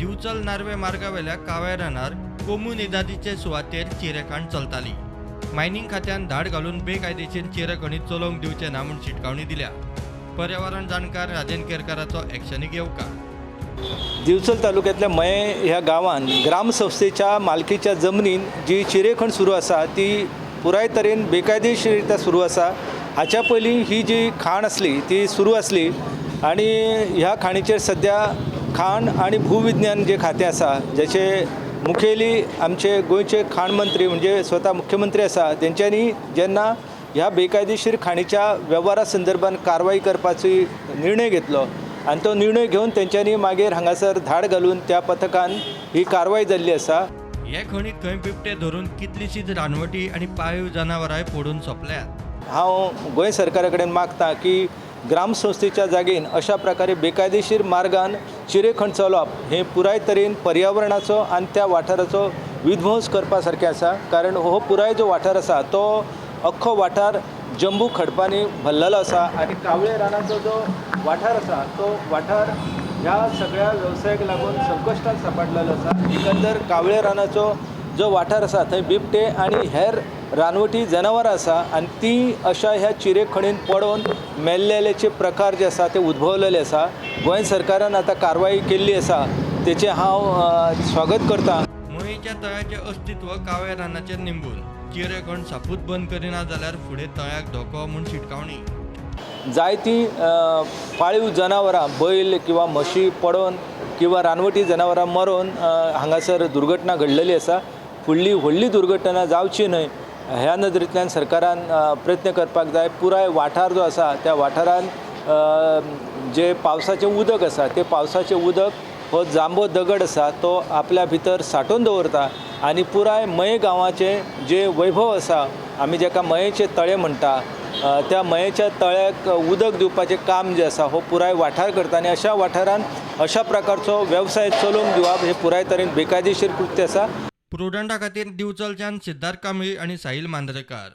Bicholim Norway मार्गावेल्या Kavya रानार कोमू निदादीचे सुवातेर चिरेखाण चलताली। Mining खात्यान धाड घालून बेकायदेशीर चिरेखणी चलोवंक दिवचे ना म्हूण शिटकावणी दिल्या। पर्यावरण जाणकार राजन केरकाराचो एक्शनीक येवकार। दिवचल तालुक्यातल्या मये ह्या गांवांत ग्रामसंस्थेच्या मालकीच्या जमनीन जी चिरेखण सुरू आसा ती पुराय तरेन बेकायदेशीररित्या सुरू आसा। हाच्या पयलीं ही जी खाण आसली ती सुरू आसली आनी ह्या खाणीचेर सध्या खाण आणि भूविज्ञान जे खातें आसा जेचे मुखेली आमचे गोंयचे खाण मंत्री म्हणजे स्वता मुख्यमंत्री आसा तेंच्यांनी जेन्ना ह्या बेकायदेशीर खाणीच्या वेव्हारा संदर्भात कारवाई करपाची निर्णय घेतलो आणि तो निर्णय घेवन तेंच्यांनी मागीर हांगासर धाड घालून त्या पथकान ही कारवाई जाल्ली आसा। हे खणीत खंय बिबटे धरून कितलीशीच रानवटी आणि पाळीव जनावरांय पडून सोंपल्यात। हांव गोंय सरकारा कडेन मागतां की ग्रामसंस्थेच्या जागेन अशा प्रकारे बेकायदेशीर मार्गान चिरेखण चलोवप हे पुराय तरेन पर्यावरणाचो आनी त्या वाठाराचो विध्वंस करपा सारकें आसा। कारण हो पुराय जो वाठार आसा तो अख्खो वाठार जंबू खडपांनी भरलेलो आसा आनी कावळे रानाचो जो वाठार आसा तो वाठार ह्या सगळ्या वेवसायाक लागून संकश्टांत सांपडलेलो आसा। एकंदर कावळे रानाचो जो वाठार आसा थंय बिबटे आनी हेर रानवटी जनावरां आसा आनी ती अशा ह्या चिरेखणीन पडोवन मेल्लेलेचे प्रकार जे आसा ते उद्भवलेले आसा। गोंय सरकारान आतां कारवाई केल्ली आसा तेचे हांव स्वागत करतां। मयेच्या तळ्याचे अस्तित्व काव्या रानाचेर निंबून चिरेखण सापूत बंद करिना जाल्यार फुडें तळ्याक धोको म्हूण शिटकावणी। जायतीं पाळीव जनावरां बैल किंवा म्हशी पडोवन किंवा रानवटी जनावरां मरोवन हांगासर दुर्घटना घडलेली आसा। फुडली व्हडली दुर्घटना जावची न्हय ह्या नदरेंतल्यान सरकारान प्रयत्न करपाक जाय। पुराय वाठार जो आसा त्या वाठारान जे पावसाचें उदक आसा ते पावसाचें उदक हो जांबो दगड आसा तो आपल्या भितर सांठोवन दवरता आनी पुराय मये गांवाचें जे वैभव आसा आमी जेका मयेचे तळे म्हणटा त्या मयेच्या तळ्याक उदक दिवपाचें काम जे आसा हो पुराय वाठार करता आनी अशा वाठारान अशा प्रकारचो वेवसाय चलोवंक दिवप हे पुराय तरेन बेकायदेशीर कृत्य आसा। प्रुडंटा खातीर दिवचलच्यान सिद्धार्थ कांबळी आणि साहिल मांद्रेकार।